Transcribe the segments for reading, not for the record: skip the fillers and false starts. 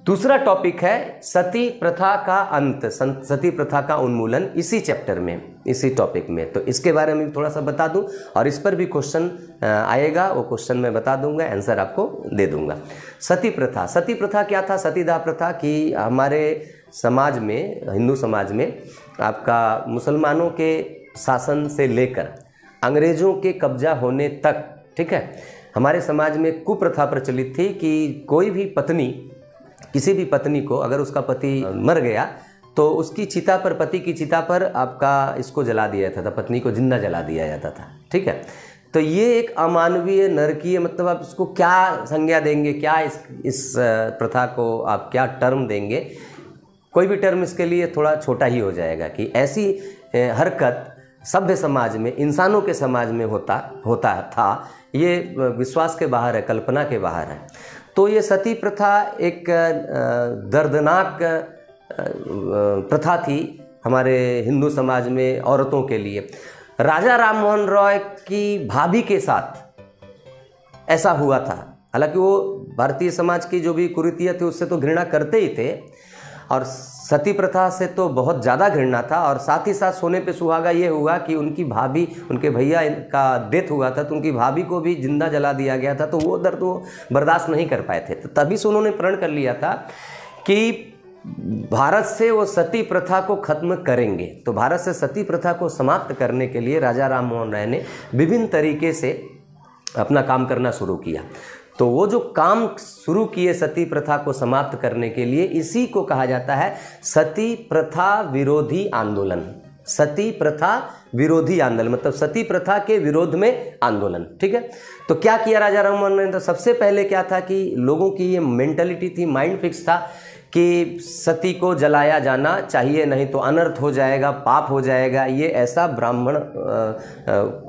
दूसरा टॉपिक है सती प्रथा का अंत, सती प्रथा का उन्मूलन, इसी चैप्टर में, इसी टॉपिक में। तो इसके बारे में भी थोड़ा सा बता दूं और इस पर भी क्वेश्चन आएगा, वो क्वेश्चन मैं बता दूंगा, आंसर आपको दे दूंगा। सती प्रथा, सती प्रथा क्या था? सतीदाह प्रथा कि हमारे समाज में, हिंदू समाज में आपका मुसलमानों के शासन से लेकर अंग्रेज़ों के कब्जा होने तक, ठीक है, हमारे समाज में कुप्रथा प्रचलित थी कि कोई भी पत्नी, किसी भी पत्नी को अगर उसका पति मर गया तो उसकी चिता पर, पति की चिता पर आपका इसको जला दिया जाता था, पत्नी को जिंदा जला दिया जाता था, ठीक है। तो ये एक अमानवीय, नरकीय, मतलब आप इसको क्या संज्ञा देंगे, क्या इस प्रथा को आप क्या टर्म देंगे? कोई भी टर्म इसके लिए थोड़ा छोटा ही हो जाएगा कि ऐसी हरकत सभ्य समाज में, इंसानों के समाज में होता था, ये विश्वास के बाहर है, कल्पना के बाहर है। तो ये सती प्रथा एक दर्दनाक प्रथा थी हमारे हिंदू समाज में औरतों के लिए। राजा राम मोहन रॉय की भाभी के साथ ऐसा हुआ था। हालांकि वो भारतीय समाज की जो भी कुरीतियाँ थी उससे तो घृणा करते ही थे, और सती प्रथा से तो बहुत ज़्यादा घृणा था। और साथ ही साथ सोने पे सुहागा ये हुआ कि उनकी भाभी, उनके भैया का डेथ हुआ था तो उनकी भाभी को भी जिंदा जला दिया गया था। तो वो दर्द वो बर्दाश्त नहीं कर पाए थे, तो तभी से उन्होंने प्रण कर लिया था कि भारत से वो सती प्रथा को खत्म करेंगे। तो भारत से सती प्रथा को समाप्त करने के लिए राजा राम मोहन राय ने विभिन्न तरीके से अपना काम करना शुरू किया। तो वो जो काम शुरू किए सती प्रथा को समाप्त करने के लिए, इसी को कहा जाता है सती प्रथा विरोधी आंदोलन। सती प्रथा विरोधी आंदोलन मतलब सती प्रथा के विरोध में आंदोलन, ठीक है। तो क्या किया राजा राम मोहन राय ने? तो सबसे पहले क्या था कि लोगों की ये मेंटलिटी थी, माइंड फिक्स था कि सती को जलाया जाना चाहिए, नहीं तो अनर्थ हो जाएगा, पाप हो जाएगा। ये ऐसा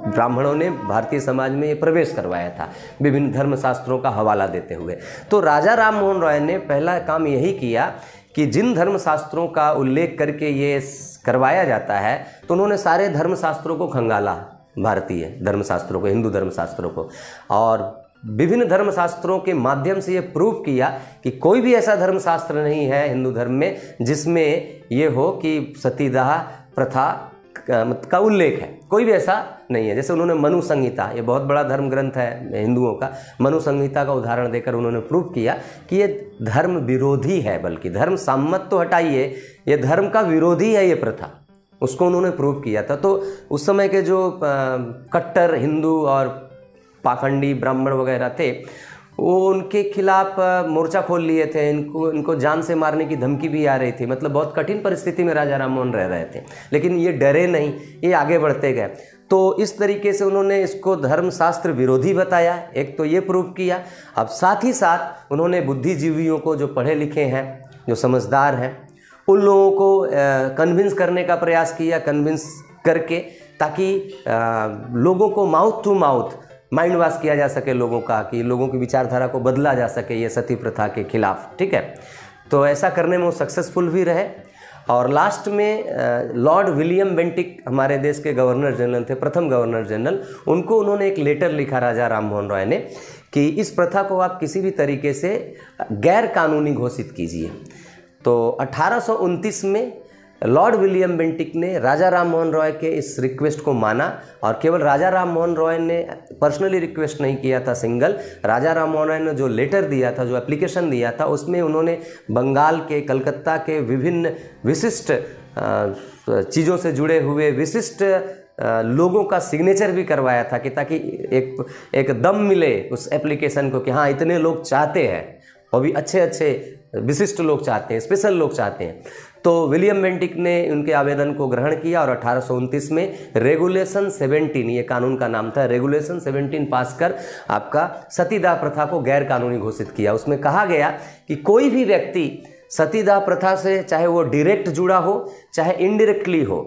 ब्राह्मणों ने भारतीय समाज में ये प्रवेश करवाया था, विभिन्न धर्मशास्त्रों का हवाला देते हुए। तो राजा राम मोहन रॉय ने पहला काम यही किया कि जिन धर्मशास्त्रों का उल्लेख करके ये करवाया जाता है, तो उन्होंने सारे धर्मशास्त्रों को खंगाला, भारतीय धर्मशास्त्रों को, हिंदू धर्मशास्त्रों को, और विभिन्न धर्मशास्त्रों के माध्यम से ये प्रूव किया कि कोई भी ऐसा धर्मशास्त्र नहीं है हिंदू धर्म में जिसमें ये हो कि सतीदाह प्रथा का उल्लेख है, कोई भी ऐसा नहीं है। जैसे उन्होंने मनु संहिता, ये बहुत बड़ा धर्म ग्रंथ है हिंदुओं का, मनु संहिता का उदाहरण देकर उन्होंने प्रूव किया कि ये धर्म विरोधी है, बल्कि धर्म सम्मत तो हटाइए, ये धर्म का विरोधी है ये प्रथा, उसको उन्होंने प्रूव किया था। तो उस समय के जो कट्टर हिंदू और पाखंडी ब्राह्मण वगैरह थे, वो उनके खिलाफ मोर्चा खोल लिए थे, इनको जान से मारने की धमकी भी आ रही थी। मतलब बहुत कठिन परिस्थिति में राजा राम मोहन रह रहे थे, लेकिन ये डरे नहीं, ये आगे बढ़ते गए। तो इस तरीके से उन्होंने इसको धर्मशास्त्र विरोधी बताया, एक तो ये प्रूव किया। अब साथ ही साथ उन्होंने बुद्धिजीवियों को, जो पढ़े लिखे हैं, जो समझदार हैं, उन लोगों को कन्विंस करने का प्रयास किया, कन्विंस करके, ताकि लोगों को mouth to mouth mind wash किया जा सके लोगों का, कि लोगों की विचारधारा को बदला जा सके ये सती प्रथा के खिलाफ, ठीक है। तो ऐसा करने में वो सक्सेसफुल भी रहे। और लास्ट में लॉर्ड विलियम बेंटिक हमारे देश के गवर्नर जनरल थे, प्रथम गवर्नर जनरल, उनको उन्होंने एक लेटर लिखा राजा राम मोहन रॉय ने कि इस प्रथा को आप किसी भी तरीके से गैर कानूनी घोषित कीजिए। तो 1829 में लॉर्ड विलियम बेंटिक ने राजा राम मोहन रॉय के इस रिक्वेस्ट को माना, और केवल राजा राम मोहन रॉय ने पर्सनली रिक्वेस्ट नहीं किया था सिंगल, राजा राम मोहन रॉय ने जो लेटर दिया था, जो एप्लीकेशन दिया था, उसमें उन्होंने बंगाल के, कलकत्ता के विभिन्न विशिष्ट चीज़ों से जुड़े हुए विशिष्ट लोगों का सिग्नेचर भी करवाया था, कि ताकि एक दम मिले उस एप्लीकेशन को कि हाँ इतने लोग चाहते हैं, और भी अच्छे अच्छे विशिष्ट लोग चाहते हैं, स्पेशल लोग चाहते हैं। तो विलियम बेंटिक ने उनके आवेदन को ग्रहण किया और 1829 में रेगुलेशन 17, ये कानून का नाम था, रेगुलेशन 17 पास कर आपका सतीदाह प्रथा को गैर कानूनी घोषित किया। उसमें कहा गया कि कोई भी व्यक्ति सतीदाह प्रथा से, चाहे वो डायरेक्ट जुड़ा हो चाहे इनडायरेक्टली हो,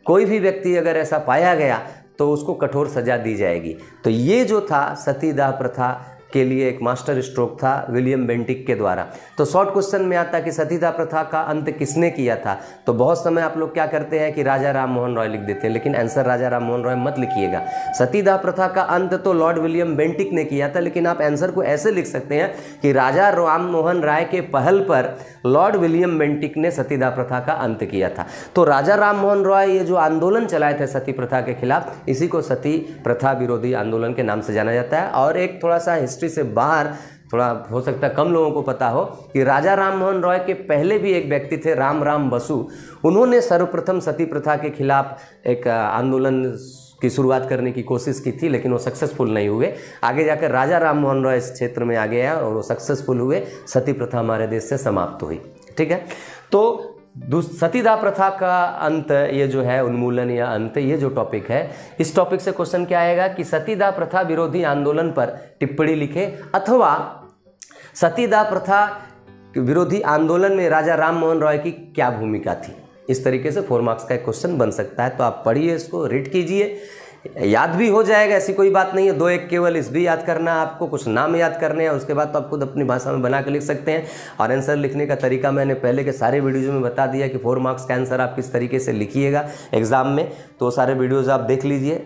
कोई भी व्यक्ति अगर ऐसा पाया गया तो उसको कठोर सजा दी जाएगी। तो ये जो था सतीदाह प्रथा के लिए एक मास्टर स्ट्रोक था विलियम बेंटिक के द्वारा। तो शॉर्ट क्वेश्चन में आता कि सतीदाह प्रथा का अंत किसने किया था, तो बहुत समय आप लोग क्या करते हैं कि राजा राम मोहन रॉय लिख देते हैं, लेकिन आंसर राजा राम मोहन रॉय मत लिखिएगा। सतीदाह प्रथा का अंत तो लॉर्ड विलियम बेंटिक ने किया था, लेकिन आप आंसर को ऐसे लिख सकते हैं कि राजा राम मोहन राय के पहल पर लॉर्ड विलियम बेंटिक ने सतीदाह प्रथा का अंत किया था। तो राजा राम मोहन रॉय ये जो आंदोलन चलाए थे सती प्रथा के खिलाफ, इसी को सती प्रथा विरोधी आंदोलन के नाम से जाना जाता है। और एक थोड़ा सा हिस्ट्री से बाहर, थोड़ा हो सकता है कम लोगों को पता हो कि राजा राम मोहन रॉय के पहले भी एक व्यक्ति थे राम बसु, उन्होंने सर्वप्रथम सती प्रथा के खिलाफ एक आंदोलन की शुरुआत करने की कोशिश की थी, लेकिन वो सक्सेसफुल नहीं हुए। आगे जाकर राजा राम मोहन रॉय इस क्षेत्र में आ गया और वो सक्सेसफुल हुए, सती प्रथा हमारे देश से समाप्त हुई। ठीक है, तो सतीदाह प्रथा का अंत, ये जो है उन्मूलन या अंत, ये जो टॉपिक है, इस टॉपिक से क्वेश्चन क्या आएगा कि सतीदाह प्रथा विरोधी आंदोलन पर टिप्पणी लिखे, अथवा सतीदाह प्रथा विरोधी आंदोलन में राजा राम मोहन रॉय की क्या भूमिका थी। इस तरीके से 4 मार्क्स का एक क्वेश्चन बन सकता है। तो आप पढ़िए, इसको रीड कीजिए, याद भी हो जाएगा, ऐसी कोई बात नहीं है। 2 एक केवल इस भी याद करना है आपको, कुछ नाम याद करने हैं, उसके बाद तो आप खुद अपनी भाषा में बना के लिख सकते हैं। और आंसर लिखने का तरीका मैंने पहले के सारे वीडियोज़ में बता दिया कि 4 मार्क्स का आंसर आप किस तरीके से लिखिएगा एग्ज़ाम में, तो सारे वीडियोज़ आप देख लीजिए।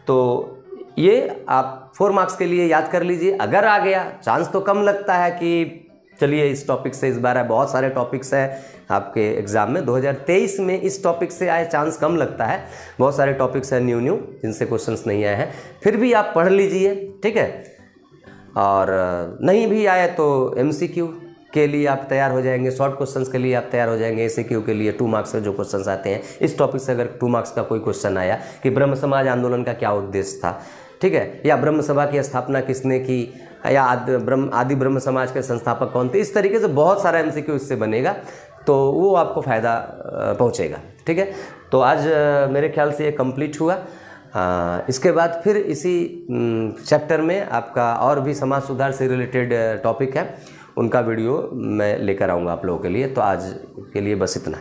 तो ये आप 4 मार्क्स के लिए याद कर लीजिए। अगर आ गया, चांस तो कम लगता है कि चलिए इस टॉपिक से इस बार है, बहुत सारे टॉपिक्स हैं आपके एग्जाम में, 2023 में इस टॉपिक से आए चांस कम लगता है, बहुत सारे टॉपिक्स हैं न्यू जिनसे क्वेश्चंस नहीं आए हैं, फिर भी आप पढ़ लीजिए। ठीक है, और नहीं भी आए तो MCQ के लिए आप तैयार हो जाएंगे, शॉर्ट क्वेश्चंस के लिए आप तैयार हो जाएंगे, ACQ के लिए 2 मार्क्स के जो क्वेश्चंस आते हैं। इस टॉपिक से अगर 2 मार्क्स का कोई क्वेश्चन आया कि ब्रह्म समाज आंदोलन का क्या उद्देश्य था, ठीक है, या ब्रह्म सभा की स्थापना किसने की, या आदि ब्रह्म समाज के संस्थापक कौन थे, इस तरीके से बहुत सारा MCQ इससे बनेगा, तो वो आपको फ़ायदा पहुंचेगा। ठीक है, तो आज मेरे ख्याल से ये कंप्लीट हुआ। इसके बाद फिर इसी चैप्टर में आपका और भी समाज सुधार से रिलेटेड टॉपिक है, उनका वीडियो मैं लेकर आऊँगा आप लोगों के लिए। तो आज के लिए बस इतना।